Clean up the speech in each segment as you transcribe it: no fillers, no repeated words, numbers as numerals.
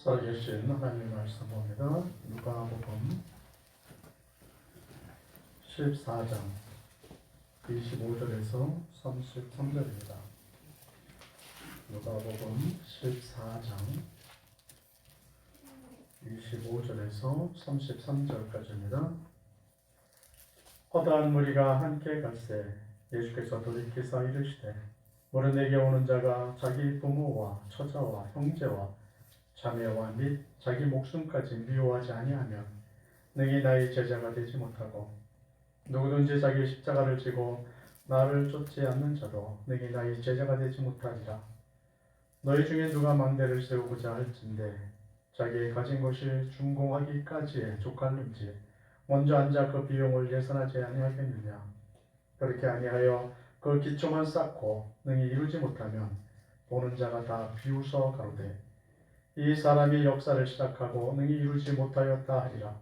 살아계신 하나님의 말씀 봅니다. 누가복음 14장 25절에서 33절입니다. 누가복음 14장 25절에서 33절까지입니다. 허다한 무리가 함께 갈새 예수께서 돌이키사 이르시되 모른 내게 오는 자가 자기 부모와 처자와 형제와 자매와 및 자기 목숨까지 미워하지 아니하면 능히 나의 제자가 되지 못하고 누구든지 자기 십자가를 지고 나를 쫓지 않는 자도 능히 나의 제자가 되지 못하리라. 너희 중에 누가 망대를 세우고자 할진대 자기의 가진 것이 준공하기까지에 족할는지 먼저 앉아 그 비용을 예산하지 아니하겠느냐. 그렇게 아니하여 그 기초만 쌓고 능히 이루지 못하면 보는 자가 다 비웃어 가로되 이 사람이 역사를 시작하고 능히 이루지 못하였다 하리라.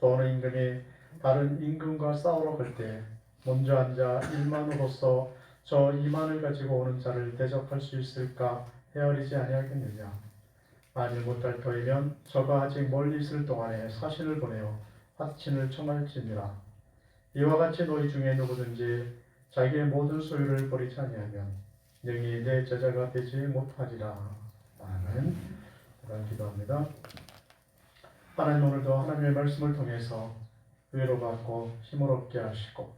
또 어느 임금이 다른 임금과 싸우러 갈 때 먼저 앉아 1만으로서 저 2만을 가지고 오는 자를 대적할 수 있을까 헤아리지 아니하겠느냐. 만일 못할 터이면 저가 아직 멀리 있을 동안에 사신을 보내어 화친을 청할지니라. 이와 같이 너희 중에 누구든지 자기의 모든 소유를 버리지 아니하면 능히 내 제자가 되지 못하리라. 아멘. 기도합니다. 하나님, 오늘도 하나님의 말씀을 통해서 위로받고 힘을 얻게 하시고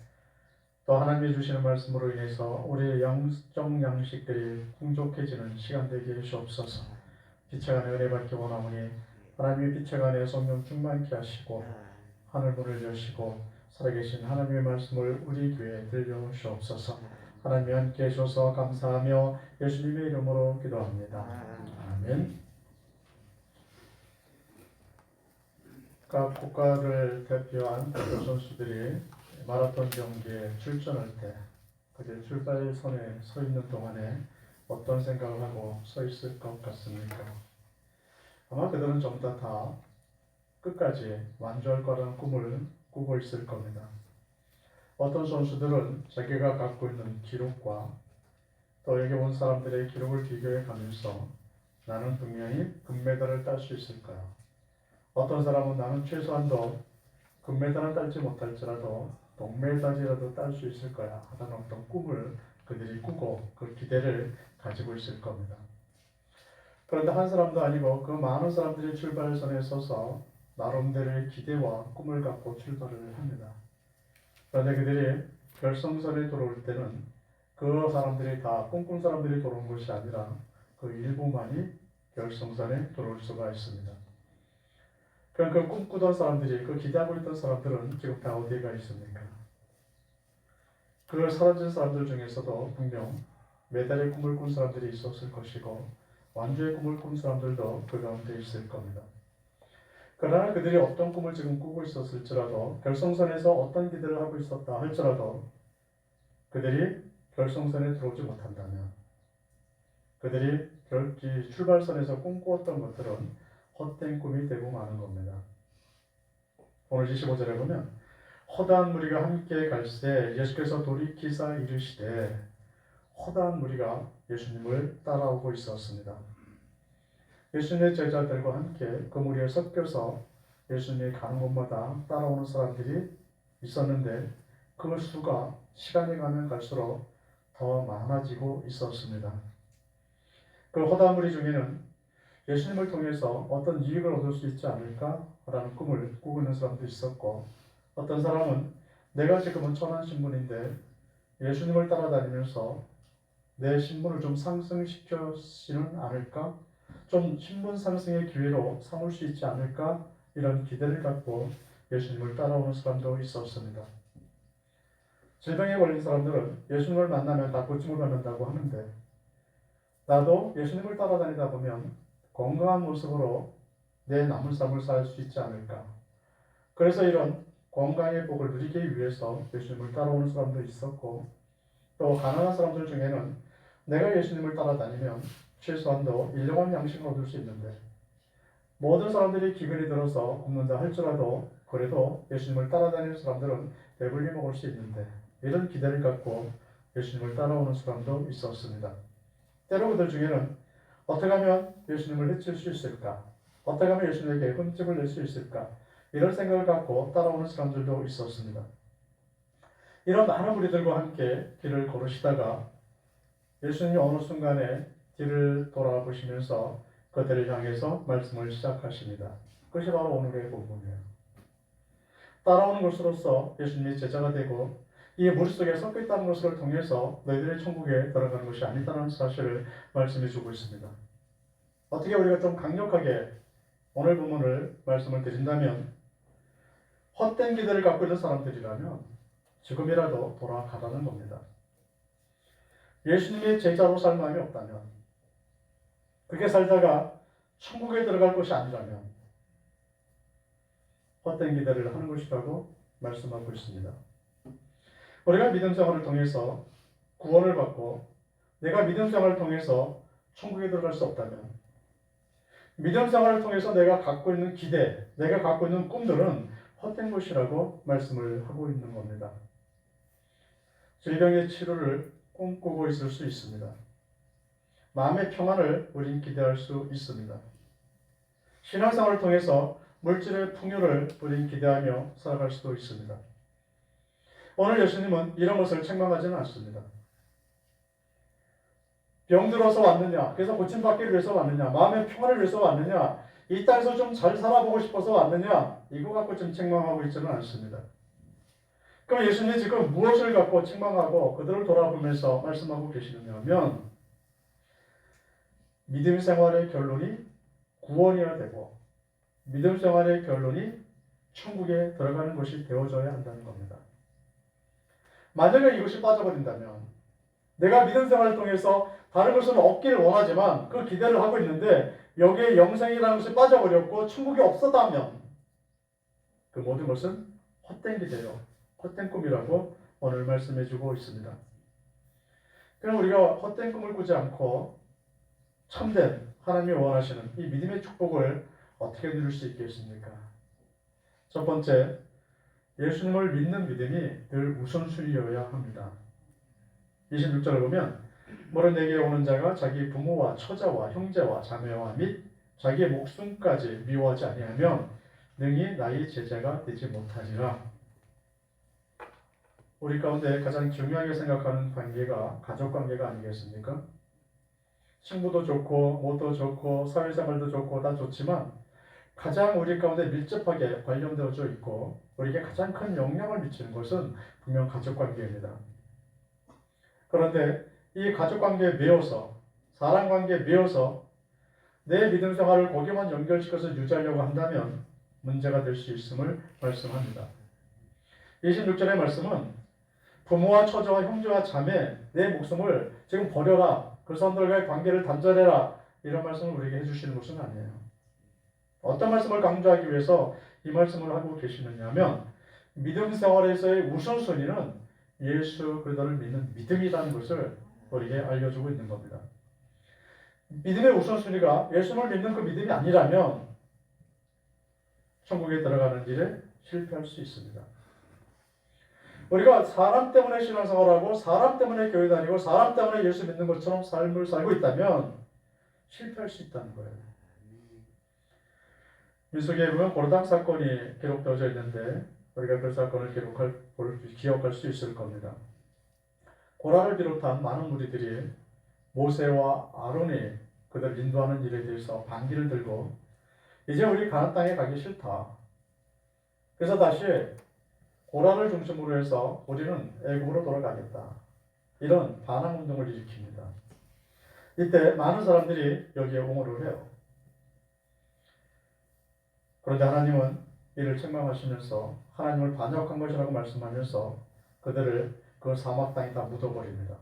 또 하나님이 주시는 말씀으로 인해서 우리의 영적 양식들이 풍족해지는 시간 되게 해주옵소서. 빛의 안에 은혜 받기 원하오니 하나님의 빛의 안에 성령 충만케 하시고 하늘 문을 여시고 살아계신 하나님의 말씀을 우리 교회에 들려주옵소서. 하나님 함께 해주셔서 감사하며 예수님의 이름으로 기도합니다. 아멘. 각 국가를 대표한 대표 선수들이 마라톤 경기에 출전할 때 그들 출발선에 서 있는 동안에 어떤 생각을 하고 서 있을 것 같습니까? 아마 그들은 전부 다 끝까지 완주할 거라는 꿈을 꾸고 있을 겁니다. 어떤 선수들은 자기가 갖고 있는 기록과 또 여기 온 사람들의 기록을 비교해 가면서 나는 분명히 금메달을 딸 수 있을 거야. 어떤 사람은 나는 최소한도 금메달을 딸지 못할지라도 동메달이라도 딸 수 있을 거야 하는 어떤 꿈을 그들이 꾸고 그 기대를 가지고 있을 겁니다. 그런데 한 사람도 아니고 그 많은 사람들이 출발선에 서서 나름대로의 기대와 꿈을 갖고 출발을 합니다. 그런데 그들이 결승선에 들어올 때는 그 사람들이 다 꿈꾼 사람들이 들어온 것이 아니라 그 일부만이 결승선에 들어올 수가 있습니다. 그럼 그 꿈꾸던 사람들이, 그 기대하고 있던 사람들은 지금 다 어디에 가 있습니까? 그걸 사라진 사람들 중에서도 분명 메달의 꿈을 꾼 사람들이 있었을 것이고 완주의 꿈을 꾼 사람들도 그 가운데 있을 겁니다. 그러나 그들이 어떤 꿈을 지금 꾸고 있었을지라도 결승선에서 어떤 기대를 하고 있었다 할지라도 그들이 결승선에 들어오지 못한다면 그들이 출발선에서 꿈꾸었던 것들은 헛된 꿈이 되고 마는 겁니다. 오늘 25절에 보면 허다한 무리가 함께 갈새 예수께서 돌이키사 이르시되 허다한 무리가 예수님을 따라오고 있었습니다. 예수님의 제자들과 함께 그 무리에 섞여서 예수님이 가는 곳마다 따라오는 사람들이 있었는데 그 수가 시간이 가면 갈수록 더 많아지고 있었습니다. 그 허다한 무리 중에는 예수님을 통해서 어떤 이익을 얻을 수 있지 않을까라는 꿈을 꾸고 있는 사람도 있었고 어떤 사람은 내가 지금은 천한 신분인데 예수님을 따라다니면서 내 신분을 좀 상승시켜지는 않을까? 좀 신분 상승의 기회로 삼을 수 있지 않을까? 이런 기대를 갖고 예수님을 따라오는 사람도 있었습니다. 질병에 걸린 사람들은 예수님을 만나면 다 고침을 받는다고 하는데 나도 예수님을 따라다니다 보면 건강한 모습으로 내 남은 삶을 살 수 있지 않을까. 그래서 이런 건강의 복을 누리기 위해서 예수님을 따라오는 사람도 있었고 또 가난한 사람들 중에는 내가 예수님을 따라다니면 최소한도 일용할 양식을 얻을 수 있는데 모든 사람들이 기근이 들어서 굶는다 할지라도 그래도 예수님을 따라다니는 사람들은 배불리 먹을 수 있는데 이런 기대를 갖고 예수님을 따라오는 사람도 있었습니다. 때로 그들 중에는 어떻게 하면 예수님을 해칠 수 있을까? 어떻게 하면 예수님에게 흠집을 낼 수 있을까? 이런 생각을 갖고 따라오는 사람들도 있었습니다. 이런 많은 무리들과 함께 길을 걸으시다가 예수님이 어느 순간에 뒤를 돌아보시면서 그들을 향해서 말씀을 시작하십니다. 그것이 바로 오늘의 본문이에요. 따라오는 것으로서 예수님이 제자가 되고 이 머릿속에 섞여 있다는 것을 통해서 너희들의 천국에 들어가는 것이 아니다라는 사실을 말씀해 주고 있습니다. 어떻게 우리가 좀 강력하게 오늘 본문을 말씀을 드린다면 헛된 기대를 갖고 있는 사람들이라면 지금이라도 돌아가라는 겁니다. 예수님의 제자로 살 마음이 없다면, 그렇게 살다가 천국에 들어갈 것이 아니라면 헛된 기대를 하는 것이라고 말씀하고 있습니다. 우리가 믿음 생활을 통해서 구원을 받고 내가 믿음 생활을 통해서 천국에 들어갈 수 없다면, 믿음 생활을 통해서 내가 갖고 있는 기대, 내가 갖고 있는 꿈들은 헛된 것이라고 말씀을 하고 있는 겁니다. 질병의 치료를 꿈꾸고 있을 수 있습니다. 마음의 평안을 우린 기대할 수 있습니다. 신앙생활을 통해서 물질의 풍요를 우린 기대하며 살아갈 수도 있습니다. 오늘 예수님은 이런 것을 책망하지는 않습니다. 병들어서 왔느냐, 그래서 고침받기 위해서 왔느냐, 마음의 평안을 위해서 왔느냐, 이 땅에서 좀 잘 살아보고 싶어서 왔느냐, 이거 갖고 좀 책망하고 있지는 않습니다. 그럼 예수님이 지금 무엇을 갖고 책망하고 그들을 돌아보면서 말씀하고 계시느냐 하면, 믿음 생활의 결론이 구원이어야 되고 믿음 생활의 결론이 천국에 들어가는 것이 되어져야 한다는 겁니다. 만약에 이것이 빠져버린다면, 내가 믿음 생활을 통해서 다른 것을 얻기를 원하지만 그 기대를 하고 있는데 여기에 영생이라는 것이 빠져버렸고 천국이 없었다면 그 모든 것은 헛된 기대요, 헛된 꿈이라고 오늘 말씀해주고 있습니다. 그럼 우리가 헛된 꿈을 꾸지 않고 참된 하나님이 원하시는 이 믿음의 축복을 어떻게 누릴 수 있겠습니까? 첫 번째, 예수님을 믿는 믿음이 늘 우선순위여야 합니다. 26절을 보면 모른 내게 오는 자가 자기 부모와 처자와 형제와 자매와 및 자기의 목숨까지 미워하지 아니하면 능히 나의 제자가 되지 못하리라. 우리 가운데 가장 중요하게 생각하는 관계가 가족 관계가 아니겠습니까? 친구도 좋고 뭐도 좋고 사회생활도 좋고 다 좋지만 가장 우리 가운데 밀접하게 관련되어져 있고 우리에게 가장 큰 영향을 미치는 것은 분명 가족관계입니다. 그런데 이 가족관계에 매여서, 사랑관계에 매여서 내 믿음 생활을 거기만 연결시켜서 유지하려고 한다면 문제가 될 수 있음을 말씀합니다. 26절의 말씀은 부모와 처자와 형제와 자매, 내 목숨을 지금 버려라, 그 사람들과의 관계를 단절해라, 이런 말씀을 우리에게 해주시는 것은 아니에요. 어떤 말씀을 강조하기 위해서 이 말씀을 하고 계시느냐 하면 믿음 생활에서의 우선순위는 예수 그리스도를 믿는 믿음이라는 것을 우리에게 알려주고 있는 겁니다. 믿음의 우선순위가 예수를 믿는 그 믿음이 아니라면 천국에 들어가는 길에 실패할 수 있습니다. 우리가 사람 때문에 신앙생활하고 사람 때문에 교회 다니고 사람 때문에 예수 믿는 것처럼 삶을 살고 있다면 실패할 수 있다는 거예요. 민수기에 보면 고르당 사건이 기록되어져 있는데 우리가 그 사건을 기억할 수 있을 겁니다. 고라를 비롯한 많은 무리들이 모세와 아론이 그들 인도하는 일에 대해서 반기를 들고 이제 우리 가나안 땅에 가기 싫다. 그래서 다시 고라를 중심으로 해서 우리는 애굽으로 돌아가겠다. 이런 반항 운동을 일으킵니다. 이때 많은 사람들이 여기에 옹호를 해요. 그런데 하나님은 이를 책망하시면서 하나님을 반역한 것이라고 말씀하면서 그들을 그 사막 땅에 다 묻어버립니다.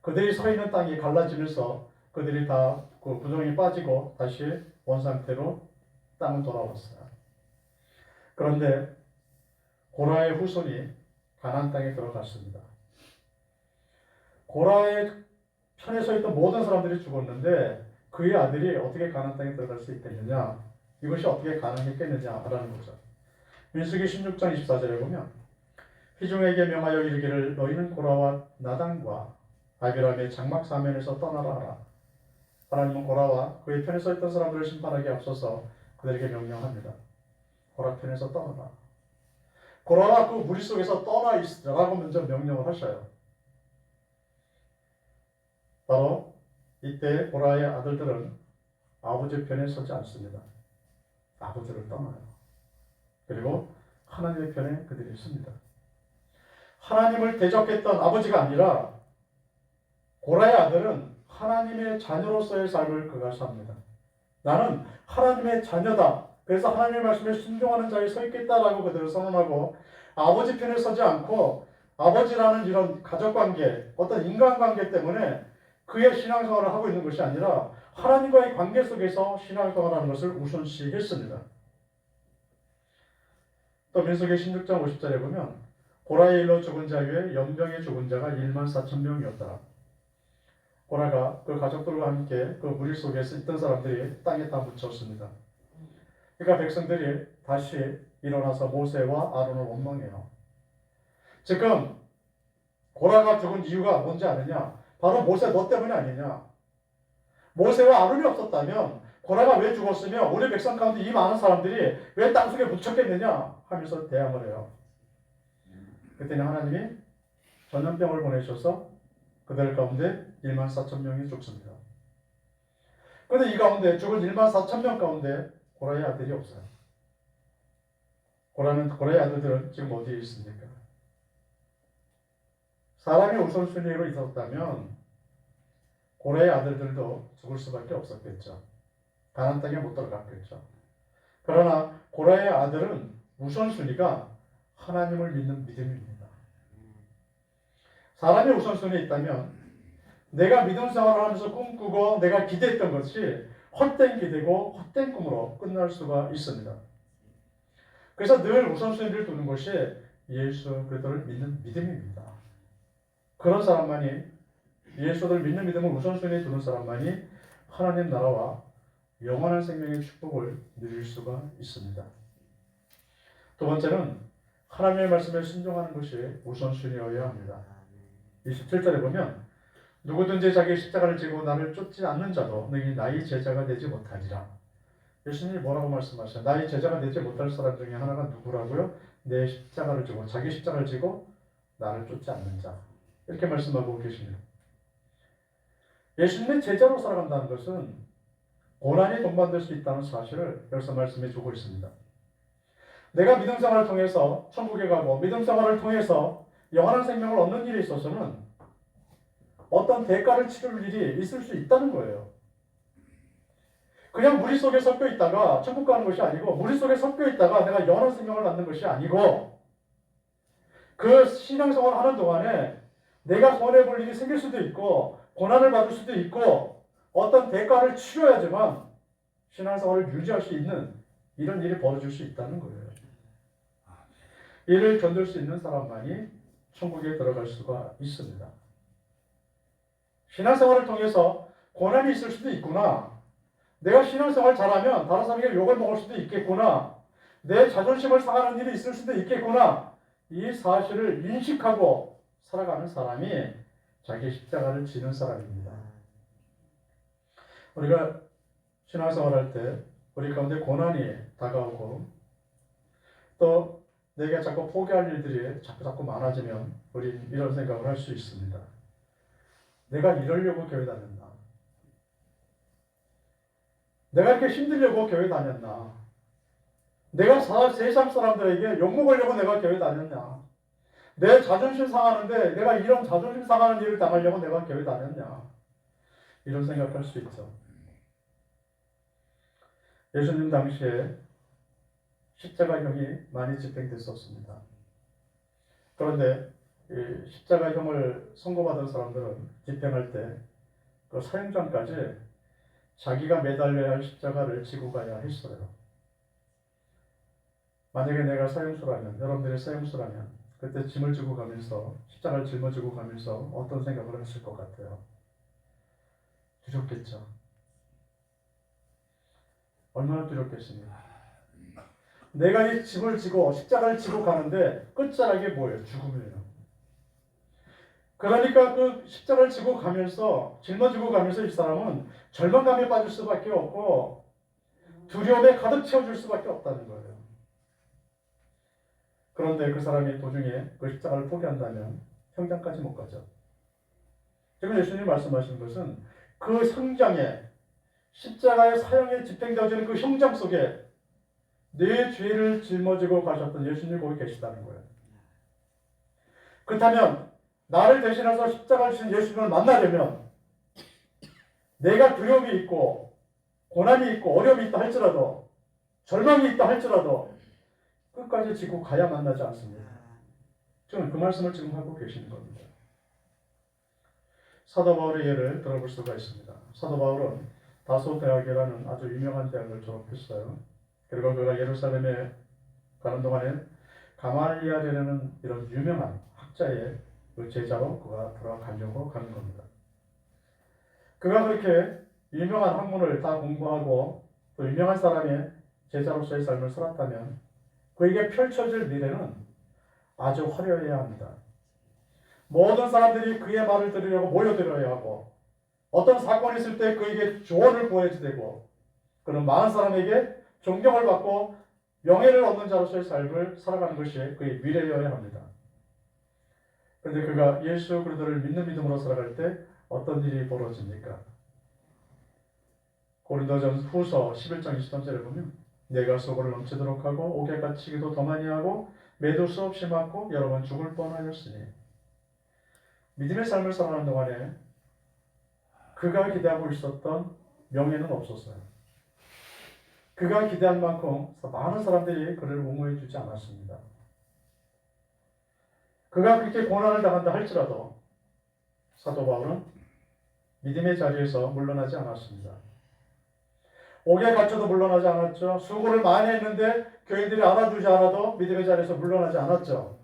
그들이 서 있는 땅이 갈라지면서 그들이 다 그 부정이 빠지고 다시 원상태로 땅은 돌아왔어요. 그런데 고라의 후손이 가나안 땅에 들어갔습니다. 고라의 편에 서 있던 모든 사람들이 죽었는데 그의 아들이 어떻게 가나안 땅에 들어갈 수 있겠느냐? 이것이 어떻게 가능했겠느냐라는 거죠. 민수기 16장 24절에 보면 회중에게 명하여 이르기를 너희는 고라와 나단과 아비람의 장막 사면에서 떠나라 하라. 하나님은 고라와 그의 편에 서 있던 사람들을 심판하기 앞서서 그들에게 명령합니다. 고라 편에서 떠나라. 고라와 그 무리 속에서 떠나 있으라고 먼저 명령을 하셔요. 바로 이때 고라의 아들들은 아버지 편에 서지 않습니다. 아버지를 떠나요. 그리고 하나님의 편에 그들이 섭니다. 하나님을 대적했던 아버지가 아니라 고라의 아들은 하나님의 자녀로서의 삶을 그가 삽니다. 나는 하나님의 자녀다. 그래서 하나님의 말씀에 순종하는 자에 서 있겠다라고 그들을 선언하고 아버지 편에 서지 않고 아버지라는 이런 가족관계, 어떤 인간관계 때문에 그의 신앙생활을 하고 있는 것이 아니라 하나님과의 관계 속에서 신앙생활하는 것을 우선시했습니다. 또 민수기 16장 50절에 보면 고라의 일로 죽은 자 외에 연병에 죽은 자가 14,000명이었더라. 고라가 그 가족들과 함께 그 무리 속에서 있던 사람들이 땅에 다 묻혔습니다. 그러니까 백성들이 다시 일어나서 모세와 아론을 원망해요. 지금 고라가 죽은 이유가 뭔지 아느냐? 바로 모세 너 때문이 아니냐? 모세와 아론이 없었다면 고라가 왜 죽었으며 우리 백성 가운데 이 많은 사람들이 왜 땅속에 묻혔겠느냐? 하면서 대항을 해요. 그때는 하나님이 전염병을 보내셔서 그들 가운데 14,000명이 죽습니다. 그런데 이 가운데 죽은 14,000명 가운데 고라의 아들이 없어요. 고라의 아들들은 지금 어디에 있습니까? 사람이 우선순위로 있었다면 고라의 아들들도 죽을 수밖에 없었겠죠. 가나안 땅에 못 들어갔겠죠. 그러나 고라의 아들은 우선순위가 하나님을 믿는 믿음입니다. 사람이 우선순위에 있다면 내가 믿음 생활을 하면서 꿈꾸고 내가 기대했던 것이 헛된 기대고 헛된 꿈으로 끝날 수가 있습니다. 그래서 늘 우선순위를 두는 것이 예수 그리스도를 믿는 믿음입니다. 그런 사람만이 예수를 믿는 믿음을 우선순위에 두는 사람만이 하나님 나라와 영원한 생명의 축복을 누릴 수가 있습니다. 두 번째는 하나님의 말씀에 순종하는 것이 우선순위여야 합니다. 27절에 보면 누구든지 자기 십자가를 지고 나를 쫓지 않는 자도 너희 나의 제자가 되지 못하리라. 예수님이 뭐라고 말씀하셔요? 나의 제자가 되지 못할 사람 중에 하나가 누구라고요? 내 십자가를 지고 자기 십자가를 지고 나를 쫓지 않는 자. 이렇게 말씀하고 계십니다. 예수님의 제자로 살아간다는 것은 고난이 동반될 수 있다는 사실을 여기서 말씀해 주고 있습니다. 내가 믿음 생활을 통해서 천국에 가고 믿음 생활을 통해서 영원한 생명을 얻는 일에 있어서는 어떤 대가를 치를 일이 있을 수 있다는 거예요. 그냥 무리 속에 섞여 있다가 천국 가는 것이 아니고 무리 속에 섞여 있다가 내가 영원한 생명을 갖는 것이 아니고 그 신앙생활을 하는 동안에 내가 손해볼 일이 생길 수도 있고 고난을 받을 수도 있고 어떤 대가를 치러야지만 신앙생활을 유지할 수 있는 이런 일이 벌어질 수 있다는 거예요. 이를 견딜 수 있는 사람만이 천국에 들어갈 수가 있습니다. 신앙생활을 통해서 고난이 있을 수도 있구나. 내가 신앙생활 잘하면 다른 사람에게 욕을 먹을 수도 있겠구나. 내 자존심을 상하는 일이 있을 수도 있겠구나. 이 사실을 인식하고 살아가는 사람이 자기 십자가를 지는 사람입니다. 우리가 신앙생활할 때 우리 가운데 고난이 다가오고 또 내가 자꾸 포기할 일들이 자꾸 많아지면 우리는 이런 생각을 할 수 있습니다. 내가 이러려고 교회 다녔나? 내가 이렇게 힘들려고 교회 다녔나? 내가 세상 사람들에게 욕먹으려고 내가 교회 다녔냐? 내 자존심 상하는데 내가 이런 자존심 상하는 일을 당하려고 내가 교회 다녔냐? 이런 생각할 수 있죠. 예수님 당시에 십자가형이 많이 집행됐었습니다. 그런데 이 십자가형을 선고받은 사람들은 집행할 때 그 사형 전까지 자기가 매달려야 할 십자가를 지고 가야 했어요. 만약에 내가 사형수라면, 여러분들이 사형수라면 그때 짐을 지고 가면서 십자가를 짊어지고 가면서 어떤 생각을 했을 것 같아요? 두렵겠죠. 얼마나 두렵겠습니까? 내가 이 짐을 지고 십자가를 지고 가는데 끝자락이 뭐예요? 죽음이에요. 그러니까 그 십자가를 지고 가면서 짊어지고 가면서 이 사람은 절망감에 빠질 수밖에 없고 두려움에 가득 채워줄 수밖에 없다는 거예요. 그런데 그 사람이 도중에 그 십자가를 포기한다면 형장까지 못 가죠. 지금 예수님이 말씀하시는 것은 그 성장에 십자가의 사형에 집행되어지는 그 형장 속에 내 죄를 짊어지고 가셨던 예수님이 거기 계시다는 거예요. 그렇다면 나를 대신해서 십자가를 지신 예수님을 만나려면 내가 두려움이 있고 고난이 있고 어려움이 있다 할지라도 절망이 있다 할지라도 끝까지 지고 가야 만나지 않습니다. 저는 그 말씀을 지금 하고 계시는 겁니다. 사도 바울의 예를 들어볼 수가 있습니다. 사도 바울은 다소 대학이라는 아주 유명한 대학을 졸업했어요. 그리고 그가 예루살렘에 가는 동안에 가말리엘이라는 이런 유명한 학자의 그 제자로 그가 돌아가려고 가는 겁니다. 그가 그렇게 유명한 학문을 다 공부하고 또 유명한 사람의 제자로서의 삶을 살았다면 그에게 펼쳐질 미래는 아주 화려해야 합니다. 모든 사람들이 그의 말을 들으려고 모여들어야 하고 어떤 사건이 있을 때 그에게 조언을 구해야 되고 그는 많은 사람에게 존경을 받고 명예를 얻는 자로서의 삶을 살아가는 것이 그의 미래여야 합니다. 그런데 그가 예수 그리스도를 믿는 믿음으로 살아갈 때 어떤 일이 벌어집니까? 고린도전서 후서 11장 23절에 보면 내가 소고를 넘치도록 하고 옥에 갇히기도 더 많이 하고 매도 수없이 맞고 여러 번 죽을 뻔하였으니 믿음의 삶을 살아가는 동안에 그가 기대하고 있었던 명예는 없었어요. 그가 기대한 만큼 많은 사람들이 그를 옹호해 주지 않았습니다. 그가 그렇게 고난을 당한다 할지라도 사도 바울은 믿음의 자리에서 물러나지 않았습니다. 옥에 갇혀도 물러나지 않았죠. 수고를 많이 했는데 교인들이 알아주지 않아도 믿음의 자리에서 물러나지 않았죠.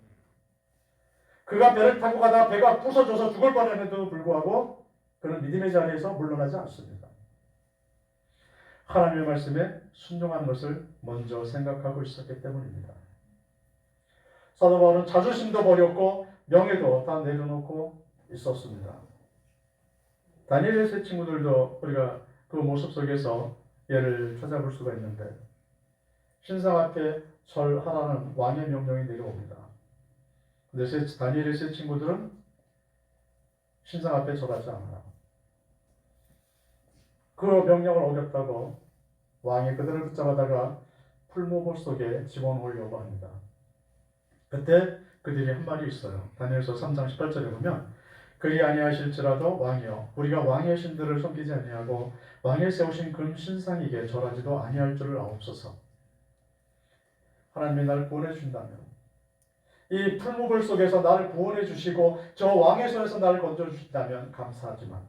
그가 배를 타고 가다가 배가 부서져서 죽을 뻔했는데도 불구하고 그는 믿음의 자리에서 물러나지 않습니다. 하나님의 말씀에 순종하는 것을 먼저 생각하고 있었기 때문입니다. 사도 바울은 자존심도 버렸고 명예도 다 내려놓고 있었습니다. 다니엘의 세 친구들도 우리가 그 모습 속에서 예를 찾아볼 수가 있는데 신상 앞에 절하라는 왕의 명령이 내려옵니다. 그런데 다니엘의 세 친구들은 신상 앞에 절하지 않아요. 그 명령을 어겼다고 왕이 그들을 붙잡아다가 풀무불 속에 집어넣으려고 합니다. 그때 그들이 한 말이 있어요. 다니엘서 3장 18절에 보면 그리 아니하실지라도 왕이여 우리가 왕의 신들을 섬기지 아니하고 왕의 세우신 금 신상에게 절하지도 아니할 줄을 아옵소서. 하나님이 나를 구원해 주신다면 이 풀무불 속에서 나를 구원해 주시고 저 왕의 손에서 나를 건져 주신다면 감사하지만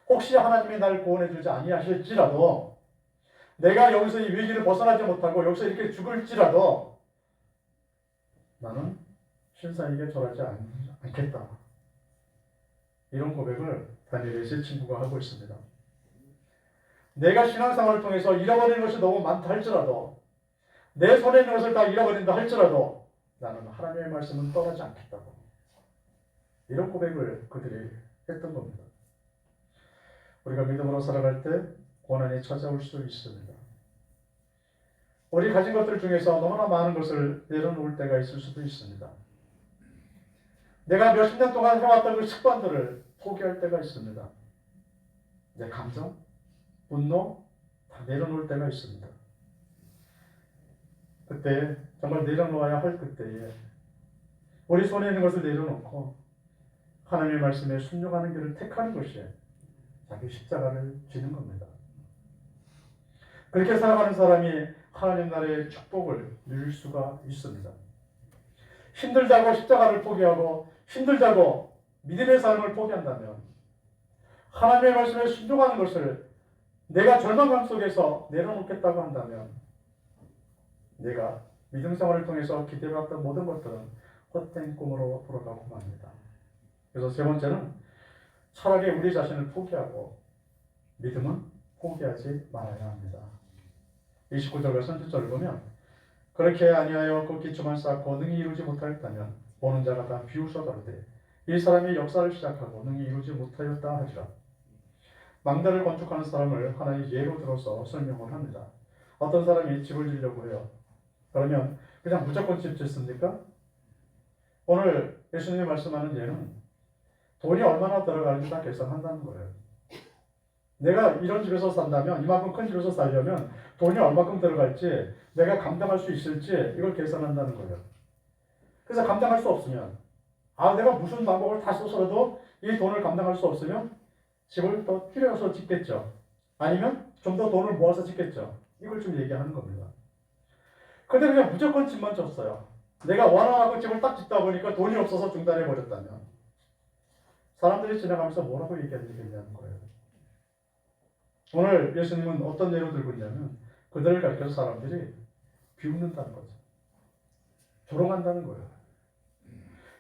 혹시 하나님이 나를 구원해 주지 아니하실지라도 내가 여기서 이 위기를 벗어나지 못하고 여기서 이렇게 죽을지라도 나는 신상에게 절하지 않겠다. 이런 고백을 다니엘의 세 친구가 하고 있습니다. 내가 신앙생활을 통해서 잃어버리는 것이 너무 많다 할지라도 내 손에 있는 것을 다 잃어버린다 할지라도 나는 하나님의 말씀은 떠나지 않겠다고. 이런 고백을 그들이 했던 겁니다. 우리가 믿음으로 살아갈 때 고난이 찾아올 수 있습니다. 우리 가진 것들 중에서 너무나 많은 것을 내려놓을 때가 있을 수도 있습니다. 내가 몇십 년 동안 해왔던 그 습관들을 포기할 때가 있습니다. 내 감정, 분노 다 내려놓을 때가 있습니다. 그때 정말 내려놓아야 할 그때에 우리 손에 있는 것을 내려놓고 하나님의 말씀에 순종하는 길을 택하는 것이 자기 십자가를 지는 겁니다. 그렇게 살아가는 사람이 하나님 나라의 축복을 누릴 수가 있습니다. 힘들다고 십자가를 포기하고 힘들다고 믿음의 삶을 포기한다면 하나님의 말씀에 순종하는 것을 내가 절망감 속에서 내려놓겠다고 한다면 내가 믿음 생활을 통해서 기대해왔던 모든 것들은 헛된 꿈으로 돌아가고 맙니다. 그래서 세 번째는 차라리 우리 자신을 포기하고 믿음은 포기하지 말아야 합니다. 29절과 30절을 보면 그렇게 아니하여 그 기초만 쌓고 능히 이루지 못하였다면 보는 자가 다 비웃어 가로되 이 사람이 역사를 시작하고 능히 이루지 못하였다 하리라. 망대를 건축하는 사람을 하나의 예로 들어서 설명을 합니다. 어떤 사람이 집을 지려고 해요. 그러면 그냥 무조건 집 짓습니까? 오늘 예수님이 말씀하는 예는 돈이 얼마나 들어가는지 다 계산한다는 거예요. 내가 이런 집에서 산다면, 이만큼 큰 집에서 살려면 돈이 얼마큼 들어갈지, 내가 감당할 수 있을지 이걸 계산한다는 거예요. 그래서 감당할 수 없으면, 내가 무슨 방법을 다 써서라도 이 돈을 감당할 수 없으면 집을 더 줄여서 짓겠죠. 아니면 좀 더 돈을 모아서 짓겠죠. 이걸 좀 얘기하는 겁니다. 근데 그냥 무조건 집만 졌어요. 내가 원하는 집을 딱 짓다 보니까 돈이 없어서 중단해 버렸다면 사람들이 지나가면서 뭐라고 얘기하겠냐는 거예요. 오늘 예수님은 어떤 예로 들고 있냐면 그들을 가리켜서 사람들이 비웃는다는 거죠. 조롱한다는 거예요.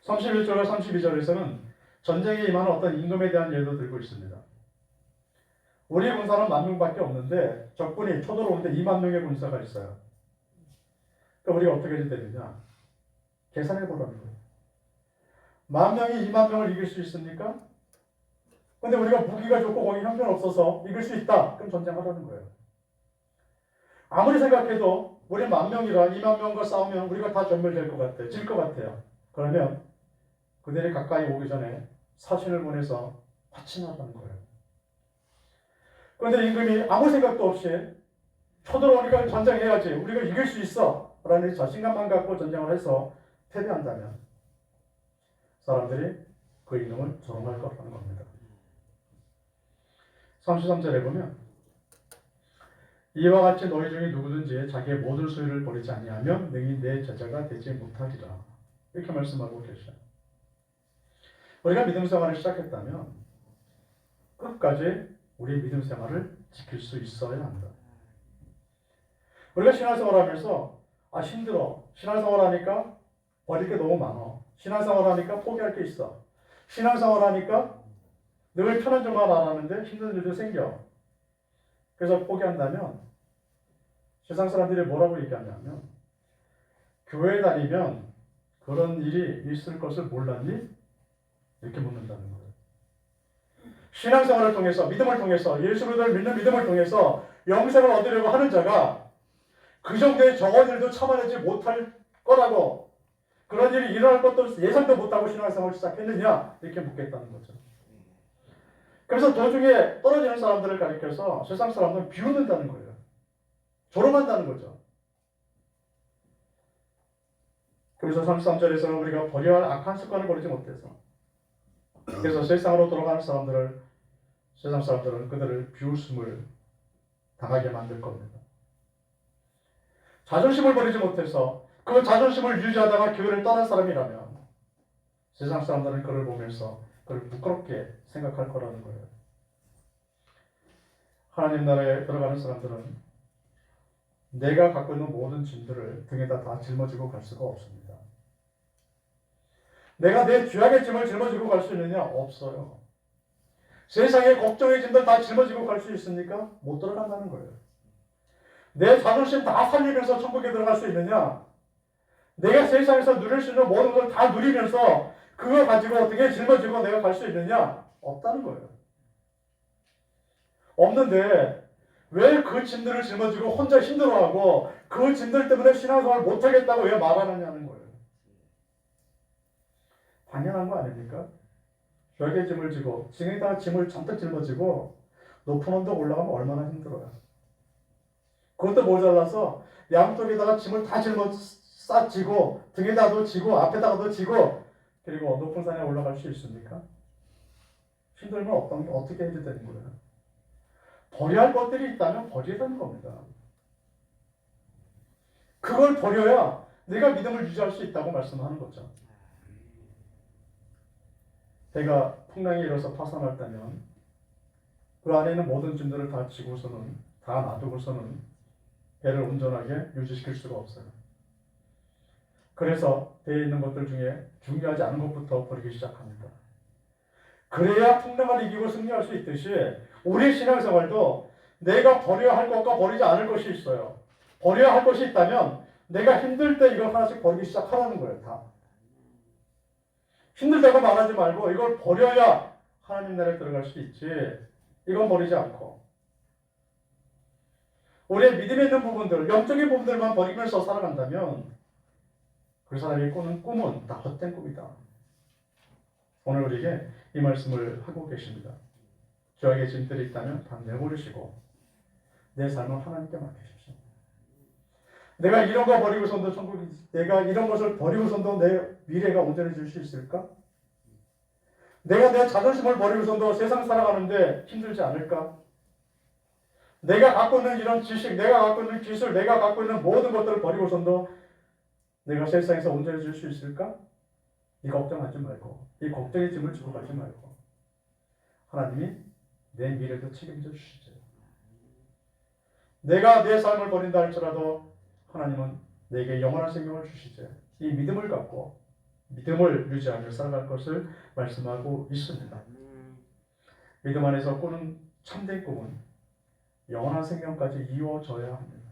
31절과 32절에서는 전쟁에 임하는 어떤 임금에 대한 예도 들고 있습니다. 우리 군사는 10,000명밖에 없는데 적군이 쳐들어 오는데 20,000명의 군사가 있어요. 그러니까 우리가 어떻게 되느냐? 계산해 보라는 거예요. 10,000명이 20,000명을 이길 수 있습니까? 근데 우리가 무기가 좋고 거기 형편없어서 이길 수 있다. 그럼 전쟁하라는 거예요. 아무리 생각해도 우리 10,000명이라 20,000명과 싸우면 우리가 다 전멸될 것 같아요. 질 것 같아요. 그러면 그들이 가까이 오기 전에 사신을 보내서 화친하라는 거예요. 그런데 임금이 아무 생각도 없이 쳐들어오니까 전쟁해야지. 우리가 이길 수 있어. 라는 자신감만 갖고 전쟁을 해서 패배한다면 사람들이 그 임금을 조롱할 거라는 겁니다. 33절에 보면 이와 같이 너희 중에 누구든지 자기의 모든 소유를 버리지 아니하면 능히 내 제자가 되지 못하리라. 이렇게 말씀하고 계셔요. 우리가 믿음 생활을 시작했다면 끝까지 우리의 믿음 생활을 지킬 수 있어야 합니다. 우리가 신앙생활 하면서 힘들어. 신앙생활 하니까 버릴 게 너무 많아. 신앙생활 하니까 포기할 게 있어. 신앙생활 하니까 늘 편한 줄만 알았는데 힘든 일도 생겨. 그래서 포기한다면 세상 사람들이 뭐라고 얘기하냐면 교회 다니면 그런 일이 있을 것을 몰랐니? 이렇게 묻는다는 거예요. 신앙생활을 통해서 믿음을 통해서 예수를 믿는 믿음을 통해서 영생을 얻으려고 하는 자가 그 정도의 적은 일도 참아내지 못할 거라고 그런 일이 일어날 것도 예상도 못하고 신앙생활을 시작했느냐? 이렇게 묻겠다는 거죠. 그래서 도중에 떨어지는 사람들을 가리켜서 세상 사람들은 비웃는다는 거예요. 조롱한다는 거죠. 그래서 33절에서는 우리가 버려야 할 악한 습관을 버리지 못해서 그래서 세상으로 돌아가는 사람들을 세상 사람들은 그들을 비웃음을 당하게 만들 겁니다. 자존심을 버리지 못해서 그 자존심을 유지하다가 교회를 떠난 사람이라면 세상 사람들은 그를 보면서 그를 부끄럽게 생각할 거라는 거예요. 하나님 나라에 들어가는 사람들은 내가 갖고 있는 모든 짐들을 등에다 다 짊어지고 갈 수가 없습니다. 내가 내 죄악의 짐을 짊어지고 갈 수 있느냐? 없어요. 세상의 걱정의 짐들 다 짊어지고 갈 수 있습니까? 못 들어간다는 거예요. 내 자존심 다 살리면서 천국에 들어갈 수 있느냐? 내가 세상에서 누릴 수 있는 모든 걸 다 누리면서 그거 가지고 등에 짊어지고 내가 갈 수 있느냐? 없다는 거예요. 없는데 왜 그 짐들을 짊어지고 혼자 힘들어하고 그 짐들 때문에 신앙생활을 못하겠다고 왜 말하느냐는 거예요. 당연한 거 아닙니까? 벽에 짐을 지고 등에다가 짐을 잔뜩 짊어지고 높은 언덕 올라가면 얼마나 힘들어요. 그것도 모자라서 양쪽에다가 짐을 다 싸지고 등에다도 지고 앞에다가도 지고 그리고 높은 산에 올라갈 수 있습니까? 힘들면 어떻게 해야 되는 거예요? 버려야 할 것들이 있다면 버려야 되는 겁니다. 그걸 버려야 내가 믿음을 유지할 수 있다고 말씀하는 거죠. 배가 풍랑에 일어서 파산했다면 그 안에 있는 모든 짐들을 다 지고서는 다 놔두고서는 배를 온전하게 유지시킬 수가 없어요. 그래서 배에 있는 것들 중에 중요하지 않은 것부터 버리기 시작합니다. 그래야 풍랑을 이기고 승리할 수 있듯이 우리 신앙생활도 내가 버려야 할 것과 버리지 않을 것이 있어요. 버려야 할 것이 있다면 내가 힘들 때 이걸 하나씩 버리기 시작하라는 거예요. 다. 힘들다고 말하지 말고 이걸 버려야 하나님 나라에 들어갈 수 있지. 이건 버리지 않고. 우리의 믿음에 있는 부분들, 영적인 부분들만 버리면서 살아간다면 그 사람이 꾸는 꿈은 다 헛된 꿈이다. 오늘 우리에게 이 말씀을 하고 계십니다. 죄악의 짐들이 있다면 다 내버리시고 내 삶을 하나님께 맡기십시오. 내가 이런 거 버리고선도 천국이, 내가 이런 것을 버리고선도 내 미래가 온전해질 수 있을까? 내가 내 자존심을 버리고선도 세상 살아가는데 힘들지 않을까? 내가 갖고 있는 이런 지식, 내가 갖고 있는 기술, 내가 갖고 있는 모든 것들을 버리고선도 내가 세상에서 온전해질 수 있을까? 이 걱정하지 말고, 이 걱정의 짐을 지고 가지 말고 하나님이 내 미래도 책임져 주시죠. 내가 내 삶을 버린다 할지라도 하나님은 내게 영원한 생명을 주시죠. 이 믿음을 갖고 믿음을 유지하며 살아갈 것을 말씀하고 있습니다. 믿음 안에서 꾸는 참된 꿈은 영원한 생명까지 이루어져야 합니다.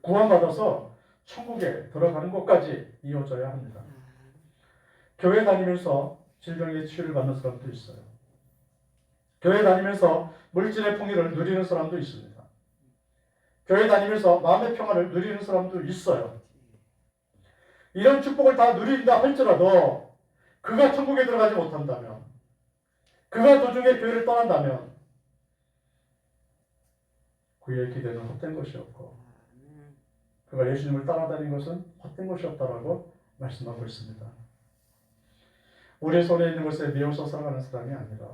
구원받아서 천국에 들어가는 것까지 이어져야 합니다. 교회 다니면서 질병의 치유를 받는 사람도 있어요. 교회 다니면서 물질의 풍요를 누리는 사람도 있습니다. 교회 다니면서 마음의 평화를 누리는 사람도 있어요. 이런 축복을 다 누린다 할지라도 그가 천국에 들어가지 못한다면, 그가 도중에 교회를 떠난다면 그의 기대는 헛된 것이었고 그가 예수님을 따라다닌 것은 헛된 것이었다라고 말씀하고 있습니다. 우리의 손에 있는 것에 매여서 살아가는 사람이 아니라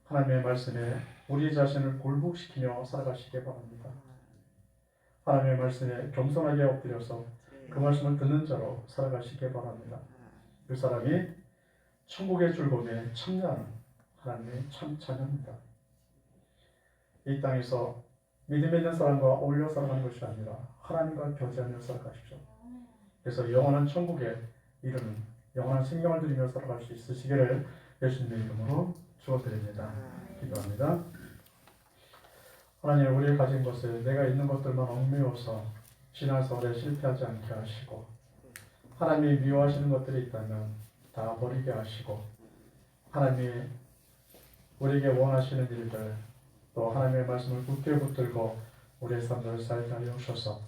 하나님의 말씀에 우리 자신을 굴복시키며 살아가시기 바랍니다. 하나님의 말씀에 겸손하게 엎드려서 그 말씀을 듣는 자로 살아가시기 바랍니다. 그 사람이 천국의 즐거움에 참여하는 하나님의 참 자녀입니다. 이 땅에서 믿음에 있는 사람과 어울려 살아가는 것이 아니라 하나님과 교제하며 살아가십시오. 그래서 영원한 천국에 이르는 영원한 생명을 누리며 살아갈 수 있으시기를 예수님의 이름으로 축원드립니다. 기도합니다. 하나님, 우리가 가진 것에 내가 있는 것들만 얽매여서 신앙생활에 실패하지 않게 하시고, 하나님이 미워하시는 것들이 있다면 다 버리게 하시고, 하나님이 우리에게 원하시는 일들, 또 하나님의 말씀을 굳게 붙들고 우리의 삶을 살게 하여 주셔서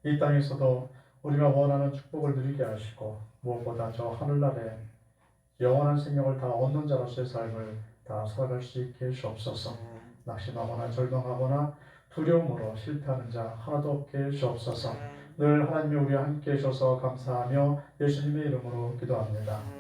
이 땅에서도 우리가 원하는 축복을 누리게 하시고, 무엇보다 저 하늘나라에 영원한 생명을 다 얻는 자로서의 삶을 다 살아갈 수 있게 해주옵소서. 낙심하거나 절망하거나 두려움으로 실패하는 자 하나도 없게 해주옵소서. 늘 하나님이 우리와 함께 해주셔서 감사하며 예수님의 이름으로 기도합니다.